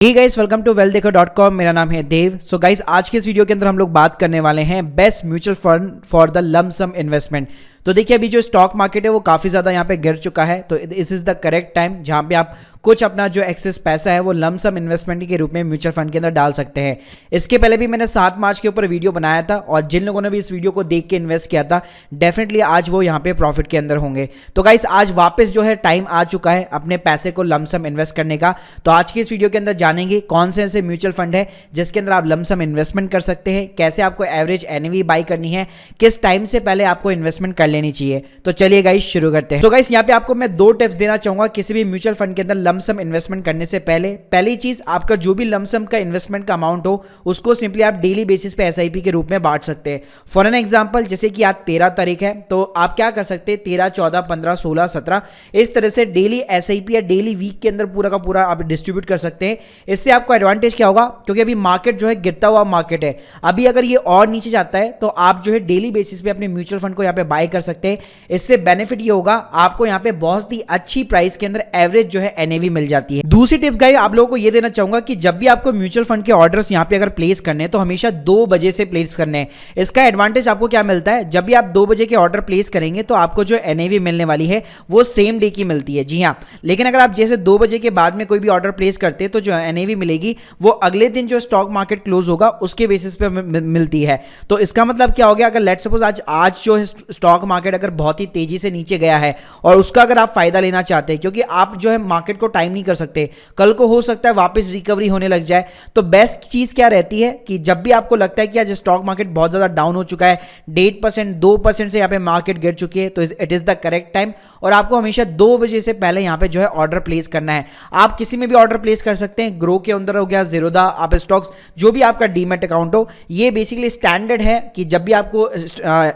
Hey guys, welcome to wealthdeco.com। मेरा नाम है देव। सो गाइस, आज के इस वीडियो के अंदर हम लोग बात करने वाले हैं best mutual fund for the lump sum investment. तो देखिए, अभी जो स्टॉक मार्केट है वो काफ़ी ज़्यादा यहाँ पे गिर चुका है, तो this is the correct time जहाँ पे आप कुछ अपना जो एक्सेस पैसा है वो लंप सम इन्वेस्टमेंट के रूप में म्यूचुअल फंड के अंदर डाल सकते हैं। इसके पहले भी मैंने 7 मार्च के ऊपर वीडियो बनाया था, और जिन लोगों ने भी इस वीडियो को देख के इन्वेस्ट किया था डेफिनेटली आज वो यहाँ पे प्रॉफिट के अंदर होंगे। तो गाइस, आज वापस जो है टाइम आ चुका है अपने पैसे को लंप सम इन्वेस्ट करने का। तो आज की इस वीडियो के अंदर जानेंगे कौन से ऐसे म्यूचुअल फंड है जिसके अंदर आप लंप सम इन्वेस्टमेंट कर सकते हैं, कैसे आपको एवरेज एनएवी बाई करनी है, किस टाइम से पहले आपको इन्वेस्टमेंट कर लेनी चाहिए। तो चलिए गाइस शुरू करते हैं। तो गाइस, यहाँ पे आपको मैं 2 टिप्स देना चाहूंगा किसी भी म्यूचुअल फंड के अंदर लंप सम इन्वेस्टमेंट करने से पहले। पहली चीज, आपका जो भी लंप सम का इन्वेस्टमेंट का अमाउंट हो उसको सिंपली आप डेली बेसिस पे एसआईपी के रूप में बांट सकते हैं। फॉर एन एग्जांपल, जैसे कि आज 13 तारीख है, तो आप क्या कर सकते हैं, 13, 14, 15, 16, 17 इस तरह से डेली एसआईपी या डेली वीक के अंदर पूरा का पूरा आप डिस्ट्रीब्यूट कर सकते हैं। इससे आपको एडवांटेज क्या होगा, क्योंकि अभी मार्केट जो है गिरता हुआ मार्केट है, अभी अगर ये और नीचे जाता है तो आप जो है डेली बेसिस पे अपने म्यूचुअल फंड को यहाँ पे बाय कर सकते हैं। इससे बेनिफिट ये होगा, आपको यहाँ पे बहुत ही अच्छी प्राइस के अंदर एवरेज जो है एनएवी मिल जाती है। दूसरी टिप्स गाइस, आप लोगों को ये देना चाहूंगा कि जब भी आपको म्यूचुअल फंड के ऑर्डर्स यहाँ पे अगर प्लेस करने हैं तो हमेशा 2 बजे से प्लेस करने हैं। इसका एडवांटेज आपको क्या मिलता है, जब भी आप 2 बजे के ऑर्डर प्लेस करेंगे तो आपको जो एनएवी मिलने वाली है वो सेम डे की मिलती है। जी हाँ, लेकिन अगर आप जैसे 2 बजे के बाद में कोई भी ऑर्डर प्लेस करते हैं तो जो एनएवी मिलेगी वो अगले दिन जो स्टॉक मार्केट क्लोज होगा उसके बेसिस पे मिलती है। तो इसका मतलब क्या हो गया, अगर लेट्स सपोज आज जो स्टॉक मार्केट अगर बहुत ही तेजी से नीचे गया है और उसका अगर आप फायदा लेना चाहते हैं, क्योंकि आप जो है मार्केट को टाइम नहीं कर सकते, कल को हो सकता है वापस रिकवरी होने लग जाए, तो बेस्ट चीज क्या रहती है कि जब भी आपको लगता है कि आज स्टॉक मार्केट बहुत ज्यादा डाउन हो चुका है, 1.5% 2% से यहाँ पे मार्केट गिर चुकी है, तो it is the correct time, और आपको हमेशा 2 बजे से पहले यहाँ पे जो है ऑर्डर प्लेस करना है। आप किसी में भी ऑर्डर प्लेस कर सकते हैं, ग्रो के अंदर हो गया, ज़ीरोधा, आप स्टॉक्स, जो भी आपका डीमैट अकाउंट हो, ये बेसिकली स्टैंडर्ड है कि जब भी आपको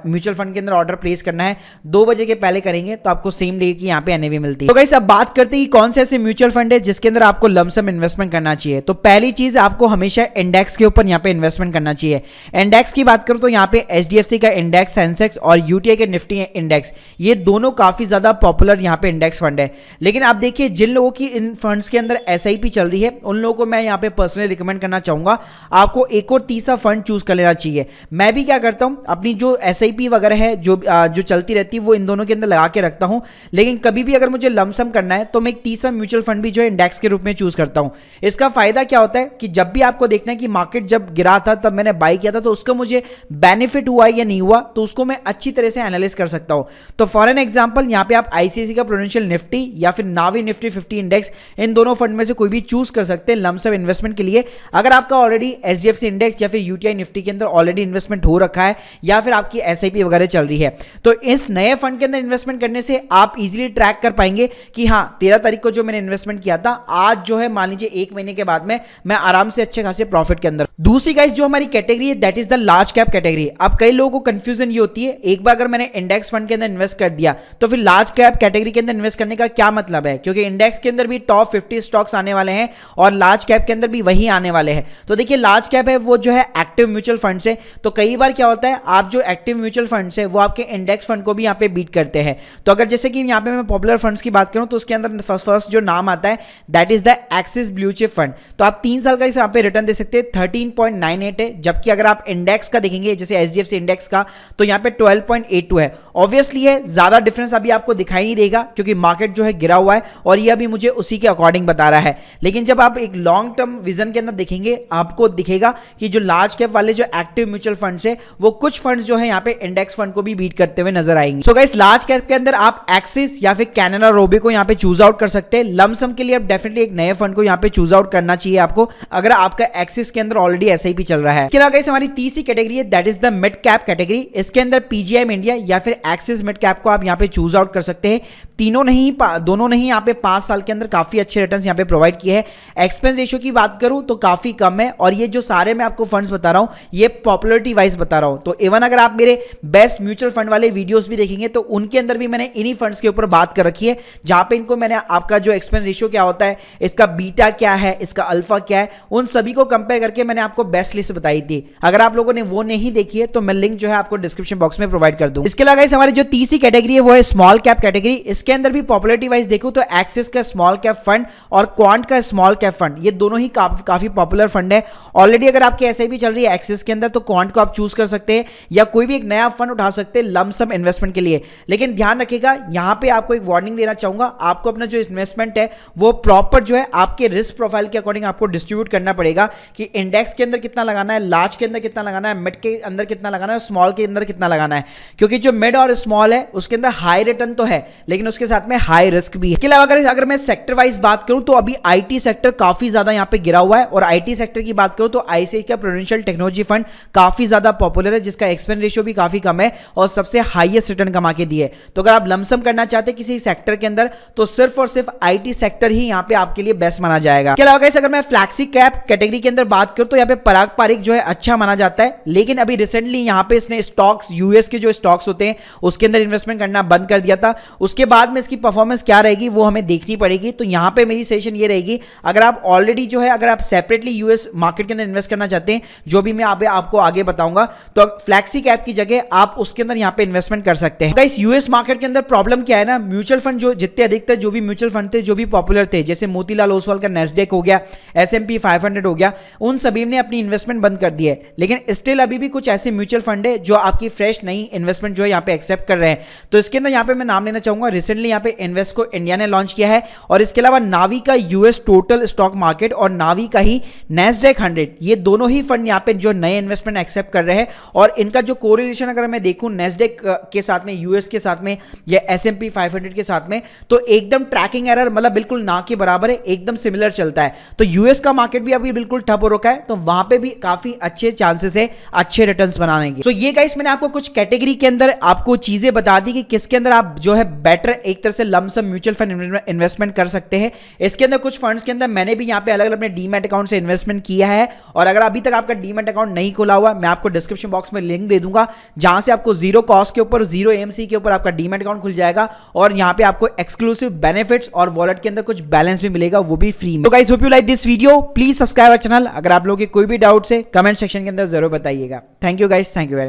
म्यूचुअल फंड के अंदर ऑर्डर प्लेस करना है 2 बजे के पहले करेंगे तो आपको सेम डे की यहाँ पे एनएवी मिलती है। तो गाइस, अब बात करते हैं कि कौन से ऐसे म्यूचुअल फंड है जिसके अंदर आपको लंप सम इन्वेस्टमेंट करना चाहिए। तो पहली चीज, आपको हमेशा इंडेक्स के ऊपर यहाँ पे इन्वेस्टमेंट करना चाहिए। इंडेक्स की बात करूं तो यहाँ पे एचडीएफसी का इंडेक्स, सेंसेक्स और यूटीआई के निफ्टी इंडेक्स, ये दोनों काफी ज्यादा पॉपुलर यहाँ पे इंडेक्स फंड है। लेकिन आप देखिए, जिन लोगों की इन फंड्स के अंदर एसआईपी चल रही है उन लोगों को मैं यहाँ पे पर्सनली रिकमेंड करना चाहूंगा, आपको एक और तीसरा फंड चूज कर लेना चाहिए। मैं भी क्या करता हूं, अपनी जो एसआईपी वगैरह है जो चलती रहती है वो इन दोनों के अंदर लगा के रखता हूं, लेकिन कभी भी अगर मुझे लंप सम करना है तो मैं एक तीसरा म्यूचुअल फंड भी जो है इंडेक्स के रूप में चूज करता हूं। इसका फायदा क्या होता है कि जब भी आपको देखना है कि मार्केट जब गिरा था तब मैंने बाई किया था तो उसका मुझे बेनिफिट हुआ या नहीं हुआ, तो उसको मैं अच्छी तरह से एनालाइज कर सकता हूं। तो फॉर एन एग्जांपल, यहाँ पे आप आईसीआईसी का प्रूडेंशियल निफ्टी या फिर नावी निफ्टी 50 इंडेक्स, इन दोनों फंड में से कोई भी चूज कर सकते हैं लंप सम इन्वेस्टमेंट के लिए। अगर आपका ऑलरेडी एचडीएफसी इंडेक्स या फिर यूटीआई निफ्टी के अंदर ऑलरेडी इन्वेस्टमेंट हो रखा है या फिर आपकी एसआईपी वगैरह चल रही है, तो इस नए फंड के अंदर इन्वेस्टमेंट करने से आप इजीली ट्रैक कर पाएंगे कि हाँ, 13 तारीख को जो मैंने इन्वेस्टमेंट किया था, आज जो है मान लीजिए 1 महीने के बाद में मैं आराम से अच्छे खासे प्रॉफिट के अंदर। दूसरी गाइस, जो हमारी कैटेगरी है that is the large cap category. अब कई लोगों को कंफ्यूजन ये होती है, एक बार अगर मैंने इंडेक्स फंड के अंदर इन्वेस्ट कर दिया तो फिर लार्ज कैप कैटेगरी के अंदर इन्वेस्ट करने का क्या मतलब है, क्योंकि इंडेक्स के अंदर भी टॉप 50 स्टॉक्स आने वाले हैं और लार्ज कैप के अंदर भी वही आने वाले हैं। तो देखिए, लार्ज कैप है वो जो है एक्टिव म्यूचुअल फंड से, तो कई बार क्या होता है, आप जो एक्टिव म्यूचुअल फंड है वो आपके इंडेक्स फंड को भी यहाँ पे बीट करते हैं। तो अगर जैसे कि यहाँ पे मैं पॉपुलर फंड्स की बात करूं तो उसके अंदर फर्स्ट जो नाम आता है that is the axis blue chip fund. तो आप 3 साल का इस यहाँ पे रिटर्न दे सकते हैं, 13.98 है, जबकि अगर आप इंडेक्स का देखेंगे जैसे एचडीएफसी इंडेक्स का तो यहाँ पे 12.82 है। ऑब्वियसली है, ज्यादा डिफरेंस अभी आपको दिखाई नहीं देगा क्योंकि मार्केट जो है गिरा हुआ है और ये अभी मुझे उसी के अकॉर्डिंग बता रहा है। लेकिन जब आप एक लॉन्ग टर्म विजन के अंदर देखेंगे आपको दिखेगा कि जो लार्ज कैप वाले जो एक्टिव म्यूचुअल फंड्स है वो कुछ फंड्स जो है यहाँ पे इंडेक्स फंड को भी बीट करते हुए नजर आएंगे। सो गाइस, लार्ज कैप के अंदर आप एक्सिस या फिर कैनरा रोबे को यहाँ पे चूज आउट कर सकते हैं। लंप सम के लिए आप डेफिनेटली एक नए फंड को यहाँ पे चूज आउट करना चाहिए आपको, अगर आपका एक्सिस के अंदर ऑलरेडी एसआईपी चल रहा है। इसके अलावा गाइस, हमारी तीसरी कैटेगरी है that is the mid cap category. इसके अंदर पीजीआई इंडिया या फिर एक्सिस मिड कैप को आप यहाँ पे चूज आउट कर सकते हैं। दोनों नहीं यहाँ पे 5 साल के अंदर काफी अच्छे रिटर्न्स यहाँ पे प्रोवाइड किए हैं। एक्सपेंस रेशियो की बात करूं तो काफी कम है, और ये जो सारे मैं आपको फंड्स बता रहा हूं ये पॉपुलरिटी वाइज बता रहा हूं। तो इवन अगर आप मेरे बेस्ट म्यूचुअल फंड वाले वीडियोस भी देखेंगे तो उनके अंदर भी मैंने इन्हीं फंड्स के ऊपर बात कर रखी है, जहां पे इनको मैंने आपका जो एक्सपेंस रेशियो क्या होता है, इसका बीटा क्या है, इसका अल्फा क्या है, उन सभी को कंपेयर करके मैंने आपको बेस्ट लिस्ट बताई थी। अगर आप लोगों ने वो नहीं देखी है तो मैं लिंक जो है आपको डिस्क्रिप्शन बॉक्स में प्रोवाइड कर दूं। इसके अलावा हमारी जो तीसरी कैटेगरी है वो है स्मॉल कैप कैटेगरी। इसके अंदर भी पॉपुलरिटी वाइज देखो तो एक्सिस का स्मॉल कैप फंड और क्वांट का स्मॉल कैप फंड, ये दोनों ही काफी पॉपुलर फंड है। ऑलरेडी अगर आपकी एसआईपी चल रही है एक्सिस के अंदर तो क्वांट को आप चूज कर सकते हैं या कोई भी एक नया फंड उठा सकते हैं लमसम इन्वेस्टमेंट के लिए। लेकिन ध्यान रखिएगा, यहां पे आपको एक वार्निंग देना चाहूंगा, आपको अपना जो इन्वेस्टमेंट है वो प्रॉपर जो है आपके रिस्क प्रोफाइल के अकॉर्डिंग आपको डिस्ट्रीब्यूट करना पड़ेगा कि इंडेक्स के अंदर कितना लगाना है, लार्ज के अंदर कितना लगाना है, मिड के अंदर कितना लगाना है, स्मॉल के अंदर कितना लगाना है। क्योंकि जो मिड और स्मॉल है उसके अंदर हाई रिटर्न तो है लेकिन उसके साथ में हाई रिस्क भी है। इसके अलावा अगर मैं सेक्टर वाइज बात करूं तो अभी आईटी सेक्टर काफी ज्यादा यहां पे गिरा हुआ है, और आईटी सेक्टर की बात करूं तो आईसीआईसीआई का प्रूडेंशियल टेक्नोलॉजी फंड काफी ज्यादा पॉपुलर है, जिसका एक्सपेंस रेशियो भी काफी कम है और सबसे हाईएस्ट रिटर्न कमा के दिए। तो अगर आप लमसम करना चाहते हैं किसी सेक्टर के अंदर तो सिर्फ और सिर्फ आईटी सेक्टर ही यहां पे आपके लिए बेस्ट माना जाएगा। इसके अलावा अगर मैं फ्लैक्सी कैप कैटेगरी के अंदर बात करूं तो यहां पे पराग पारिक जो है अच्छा माना जाता है, लेकिन अभी रिसेंटली यहां पे इसने स्टॉक्स, यूएस के जो स्टॉक्स होते हैं उसके अंदर इन्वेस्टमेंट करना बंद कर दिया था। उसके बाद में इसकी परफॉर्मेंस क्या रहेगी वो हमें देखनी पड़ेगी। तो यहां पे मेरी सजेशन ये रहेगी, अगर आप ऑलरेडी जो है अगर आप सेपरेटली यूएस मार्केट के अंदर इन्वेस्ट करना चाहते हैं, जो भी मैं आपको आगे बताऊंगा, तो फ्लैक्सी कैप की जगह आप उसके अंदर यहां पे इन्वेस्टमेंट कर सकते हैं। गाइस यूएस मार्केट के अंदर प्रॉब्लम क्या है ना, म्यूचुअल फंड जो जितने अधिकतर जो भी म्यूचुअल फंड थे जो भी पॉपुलर थे, जैसे मोतीलाल ओसवाल का नेस्डेक हो गया, S&P 500 हो गया, उन सभी ने अपनी इन्वेस्टमेंट बंद कर दी है। लेकिन स्टिल अभी भी कुछ ऐसे म्यूचुअल फंड है जो आपकी फ्रेश नई इन्वेस्टमेंट जो है यहाँ पे एक्सेप्ट कर रहे हैं। तो इसके अंदर यहाँ पे मैं नाम लेना चाहूंगा, रिसेंटली यहाँ पे इन्वेस्टको इंडिया ने लॉन्च किया है, और इसके अलावा नावी का यूएस टोटल स्टॉक मार्केट और नावी का ही नेस्डेक 100, ये दोनों ही फंड यहाँ पे जो नए इन्वेस्टमेंट एक्सेप्ट कर रहे हैं। और इनका जो कोरिलेशन अगर मैं देखूं नेस्डेक के साथ में, यूएस के साथ में या S&P 500 के साथ में, तो एकदम ट्रैकिंग एरर मतलब बिल्कुल ना के बराबर है, एकदम सिमिलर चलता है। तो यूएस का मार्केट भी अभी बिल्कुल ठप हो रखा है, तो वहां पे भी काफी अच्छे चांसेस है अच्छे रिटर्न्स बनाने के। तो ये गाइस मैंने आपको कुछ कैटेगरी के अंदर आपको चीजें बता दी कि किसके अंदर आप जो है बेटर एक तरह से लमसम म्यूचुअल फंड इन्वेस्टमेंट कर सकते हैं। इसके अंदर कुछ फंड्स के अंदर मैंने भी यहाँ पे अलग अलग अपने डीमैट अकाउंट से इन्वेस्टमेंट किया है, और अगर अभी तक आपका डीमैट अकाउंट नहीं खोला हुआ, मैं आपको डिस्क्रिप्शन बॉक्स में लिंक दे दूंगा, जहां से आपको जीरो कॉस्ट के ऊपर, जीरो एमसी के ऊपर आपका डीमैट अकाउंट खुल जाएगा, और यहाँ पे आपको एक्सक्लूसिव बेनिफिट्स और वॉलेट के अंदर कुछ बैलेंस भी मिलेगा, वो भी फ्री में। तो guys hope you like this video, please subscribe our channel. अगर आप लोगों के कोई भी डाउट्स है कमेंट सेक्शन के अंदर जरूर बताइएगा। Thank you guys, thank you very much.